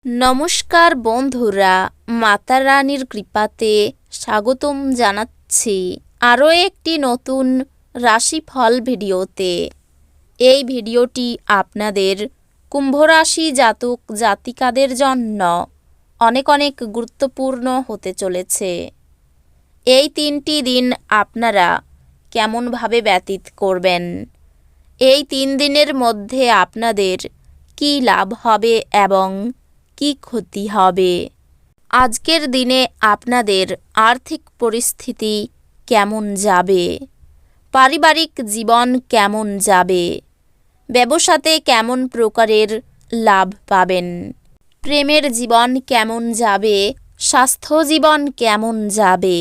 নমস্কার বন্ধুরা, মাতা রানীর কৃপাতে স্বাগতম জানাচ্ছি আরও একটি নতুন রাশিফল ভিডিওতে। এই ভিডিওটি আপনাদের কুম্ভ রাশি জাতক জাতিকাদের জন্য অনেক অনেক গুরুত্বপূর্ণ হতে চলেছে। এই 3টি দিন আপনারা কেমনভাবে ব্যতীত করবেন, এই 3 দিনের মধ্যে আপনাদের কী লাভ হবে এবং কি ক্ষতি হবে, আজকের দিনে আপনাদের আর্থিক পরিস্থিতি কেমন যাবে, পারিবারিক জীবন কেমন যাবে, ব্যবসাতে কেমন প্রকারের লাভ পাবেন, প্রেমের জীবন কেমন যাবে, স্বাস্থ্য জীবন কেমন যাবে,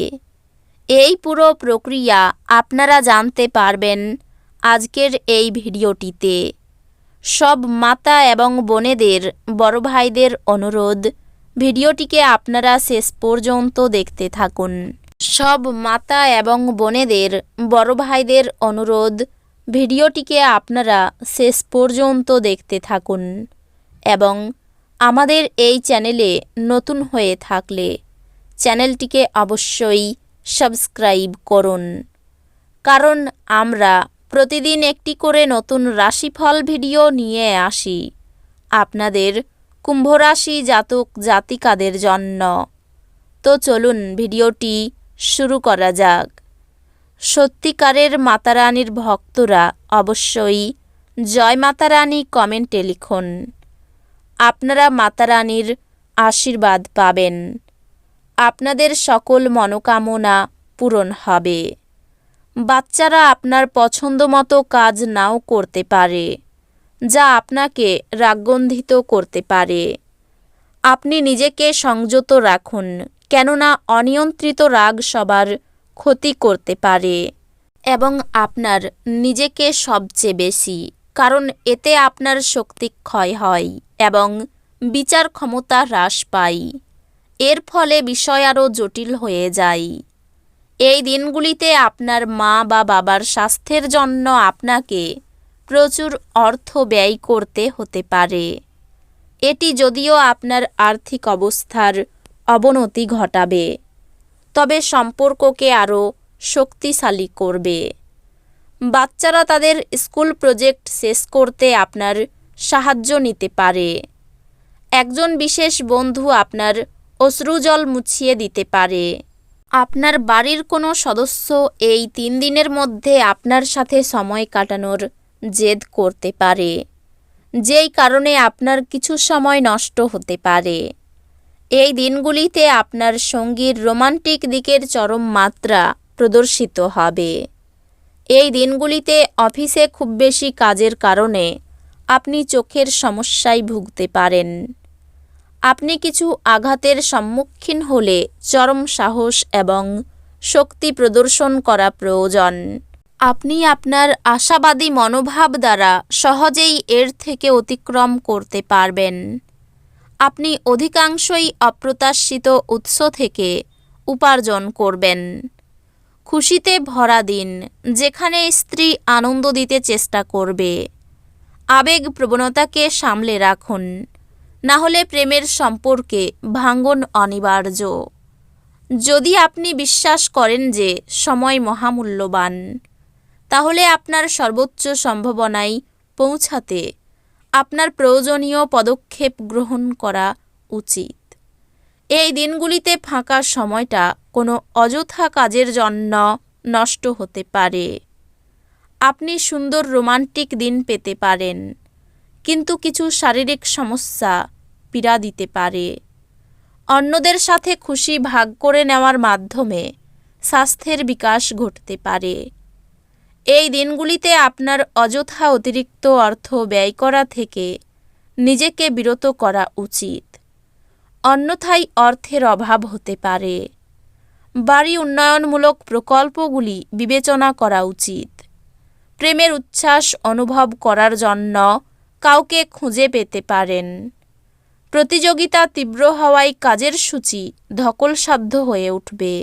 এই পুরো প্রক্রিয়া আপনারা জানতে পারবেন আজকের এই ভিডিওটিতে। সব মাতা এবং বোনেদের, বড় ভাইদের অনুরোধ, ভিডিওটিকে আপনারা শেষ পর্যন্ত দেখতে থাকুন। সব মাতা এবং বোনেদের, বড় ভাইদের অনুরোধ, ভিডিওটিকে আপনারা শেষ পর্যন্ত দেখতে থাকুন এবং আমাদের এই চ্যানেলে নতুন হয়ে থাকলে চ্যানেলটিকে অবশ্যই সাবস্ক্রাইব করুন, কারণ আমরা প্রতিদিন একটি করে নতুন রাশিফল ভিডিও নিয়ে আসি আপনাদের কুম্ভ রাশি জাতক জাতিকাদের জন্য। তো চলুন ভিডিওটি শুরু করা যাক। সত্যিকারের মাতারানীর ভক্তরা অবশ্যই জয় মাতারানী কমেন্টে লিখুন। আপনারা মাতারানীর আশীর্বাদ পাবেন, আপনাদের সকল মনোকামনা পূরণ হবে। বাচ্চারা আপনার পছন্দ মতো কাজ নাও করতে পারে, যা আপনাকে রাগন্ধিত করতে পারে। আপনি নিজেকে সংযত রাখুন, কেননা অনিয়ন্ত্রিত রাগ সবার ক্ষতি করতে পারে এবং আপনার নিজেকে সবচেয়ে বেশি, কারণ এতে আপনার শক্তি ক্ষয় হয় এবং বিচার ক্ষমতা হ্রাস পায়। এর ফলে বিষয় আরও জটিল হয়ে যায়। এই দিনগুলিতে আপনার মা বা বাবার স্বাস্থ্যের জন্য আপনাকে প্রচুর অর্থ ব্যয় করতে হতে পারে। এটি যদিও আপনার আর্থিক অবস্থার অবনতি ঘটাবে, তবে সম্পর্ককে আরও শক্তিশালী করবে। বাচ্চারা তাদের স্কুল প্রজেক্ট শেষ করতে আপনার সাহায্য নিতে পারে। একজন বিশেষ বন্ধু আপনার অশ্রুজল মুছিয়ে দিতে পারে। আপনার বাড়ির কোনো সদস্য এই 3 দিনের মধ্যে আপনার সাথে সময় কাটানোর জেদ করতে পারে, যেই কারণে আপনার কিছু সময় নষ্ট হতে পারে। এই দিনগুলিতে আপনার সঙ্গীর রোমান্টিক দিকের চরম মাত্রা প্রদর্শিত হবে। এই দিনগুলিতে অফিসে খুব বেশি কাজের কারণে আপনি চোখের সমস্যায় ভুগতে পারেন। আপনি কিছু আঘাতের সম্মুখীন হলে চরম সাহস এবং শক্তি প্রদর্শন করা প্রয়োজন। আপনি আপনার আশাবাদী মনোভাব দ্বারা সহজেই এর থেকে অতিক্রম করতে পারবেন। আপনি অধিকাংশই অপ্রত্যাশিত উৎস থেকে উপার্জন করবেন। খুশিতে ভরা দিন, যেখানে স্ত্রী আনন্দ দিতে চেষ্টা করবে। আবেগ প্রবণতাকে সামলে রাখুন, না হলে প্রেমের সম্পর্কে ভাঙন অনিবার্য। যদি আপনি বিশ্বাস করেন যে সময় মহামূল্যবান, তাহলে আপনার সর্বোচ্চ সম্ভাবনায় পৌঁছাতে আপনার প্রয়োজনীয় পদক্ষেপ গ্রহণ করা উচিত। এই দিনগুলিতে ফাঁকা সময়টা কোনো অযথা কাজের জন্য নষ্ট হতে পারে। আপনি সুন্দর রোমান্টিক দিন পেতে পারেন, কিন্তু কিছু শারীরিক সমস্যা পীড়া দিতে পারে। অন্যদের সাথে খুশি ভাগ করে নেওয়ার মাধ্যমে স্বাস্থ্যের বিকাশ ঘটতে পারে। এই দিনগুলিতে আপনার অযথা অতিরিক্ত অর্থ ব্যয় করা থেকে নিজেকে বিরত করা উচিত, অন্যথায় অর্থের অভাব হতে পারে। বাড়ি উন্নয়নমূলক প্রকল্পগুলি বিবেচনা করা উচিত। প্রেমের উচ্ছ্বাস অনুভব করার জন্য কাউকে খুঁজে পেতে পারেন। প্রতিযোগিতা তীব্র হওয়ায় কাজের সূচি ধকলসাধ্য হয়ে উঠবে।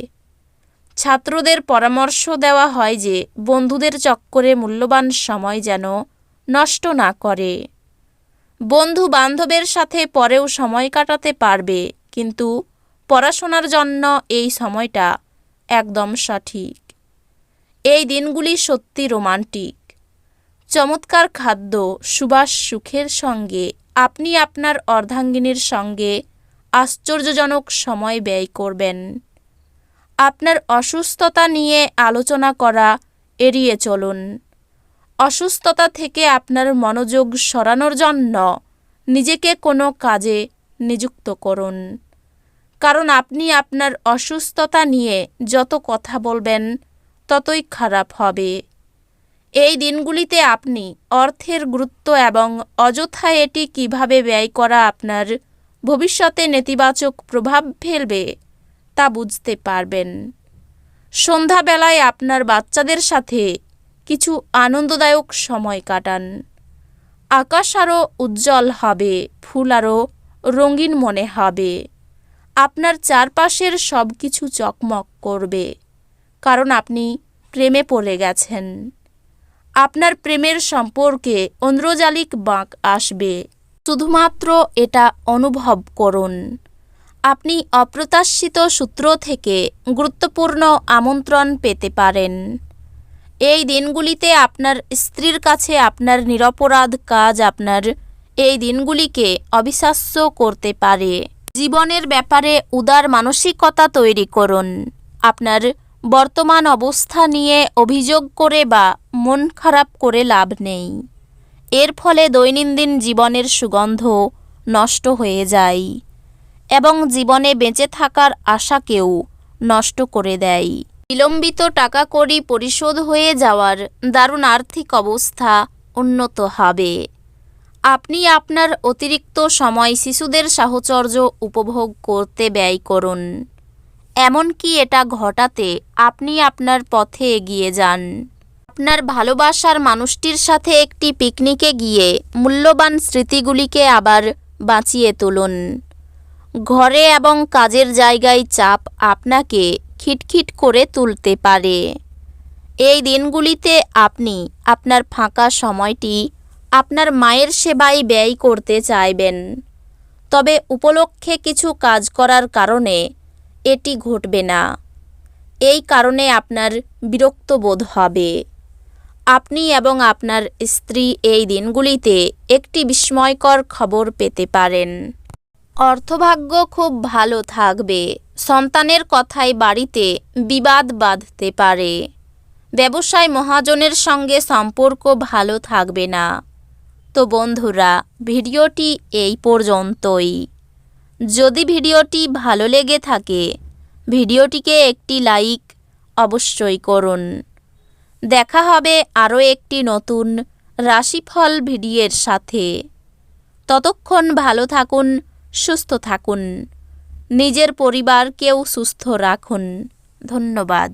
ছাত্রদের পরামর্শ দেওয়া হয় যে বন্ধুদের চক্করে মূল্যবান সময় যেন নষ্ট না করে। বন্ধু বান্ধবের সাথে পরেও সময় কাটাতে পারবে, কিন্তু পড়াশোনার জন্য এই সময়টা একদম সঠিক। এই দিনগুলি সত্যি রোমান্টিক। চমৎকার খাদ্য, সুবাস সুখের সঙ্গে আপনি আপনার অর্ধাঙ্গিনীর সঙ্গে আশ্চর্যজনক সময় ব্যয় করবেন। আপনার অসুস্থতা নিয়ে আলোচনা করা এড়িয়ে চলুন। অসুস্থতা থেকে আপনার মনোযোগ সরানোর জন্য নিজেকে কোনো কাজে নিযুক্ত করুন, কারণ আপনি আপনার অসুস্থতা নিয়ে যত কথা বলবেন ততই খারাপ হবে। এই দিনগুলিতে আপনি অর্থের গুরুত্ব এবং অযথা এটি কিভাবে ব্যয় করা আপনার ভবিষ্যতে নেতিবাচক প্রভাব ফেলবে তা বুঝতে পারবেন। সন্ধ্যাবেলায় আপনার বাচ্চাদের সাথে কিছু আনন্দদায়ক সময় কাটান। আকাশ আরও উজ্জ্বল হবে, ফুল আরও রঙিন মনে হবে। আপনার চারপাশের সব কিছু চকমক করবে, কারণ আপনি প্রেমে পড়ে গেছেন। আপনার প্রেমের সম্পর্কে ঐন্দ্রজালিক বাঁক আসবে। শুধুমাত্র এটা অনুভব করুন। আপনি অপ্রত্যাশিত সূত্র থেকে গুরুত্বপূর্ণ আমন্ত্রণ পেতে পারেন। এই দিনগুলিতে আপনার স্ত্রীর কাছে আপনার নিরপরাধ কাজ আপনার এই দিনগুলিকে অবিশ্বাস্য করতে পারে। জীবনের ব্যাপারে উদার মানসিকতা তৈরি করুন। আপনার বর্তমান অবস্থা নিয়ে অভিযোগ করে বা মন খারাপ করে লাভ নেই। এর ফলে দৈনন্দিন জীবনের সুগন্ধ নষ্ট হয়ে যায় এবং জীবনে বেঁচে থাকার আশাকেও নষ্ট করে দেয়। বিলম্বিত টাকা কড়ি পরিশোধ হয়ে যাওয়ার দারুণ আর্থিক অবস্থা উন্নত হবে। আপনি আপনার অতিরিক্ত সময় শিশুদের সাহচর্য উপভোগ করতে ব্যয় করুন। এমনকি এটা ঘটাতে আপনি আপনার পথে এগিয়ে যান। আপনার ভালোবাসার মানুষটির সাথে একটি পিকনিকে গিয়ে মূল্যবান স্মৃতিগুলিকে আবার বাঁচিয়ে তুলুন। ঘরে এবং কাজের জায়গায় চাপ আপনাকে খিটখিট করে তুলতে পারে। এই দিনগুলিতে আপনি আপনার ফাঁকা সময়টি আপনার মায়ের সেবায় ব্যয় করতে চাইবেন, তবে উপলক্ষে কিছু কাজ করার কারণে এটি ঘটবে না। এই কারণে আপনার বিরক্ত বোধ হবে। আপনি এবং আপনার স্ত্রী এই দিনগুলিতে একটি বিস্ময়কর খবর পেতে পারেন। অর্থভাগ্য খুব ভালো থাকবে। সন্তানের কথায় বাড়িতে বিবাদ বাঁধতে পারে। ব্যবসায় মহাজনের সঙ্গে সম্পর্ক ভালো থাকবে না। তো বন্ধুরা, ভিডিওটি এই পর্যন্তই। যদি ভিডিওটি ভালো লেগে থাকে ভিডিওটিকে একটি লাইক অবশ্যই করুন। দেখা হবে আরও একটি নতুন রাশিফল ভিডিওর সাথে। ততক্ষণ ভালো থাকুন, সুস্থ থাকুন, নিজের পরিবারকেও সুস্থ রাখুন। ধন্যবাদ।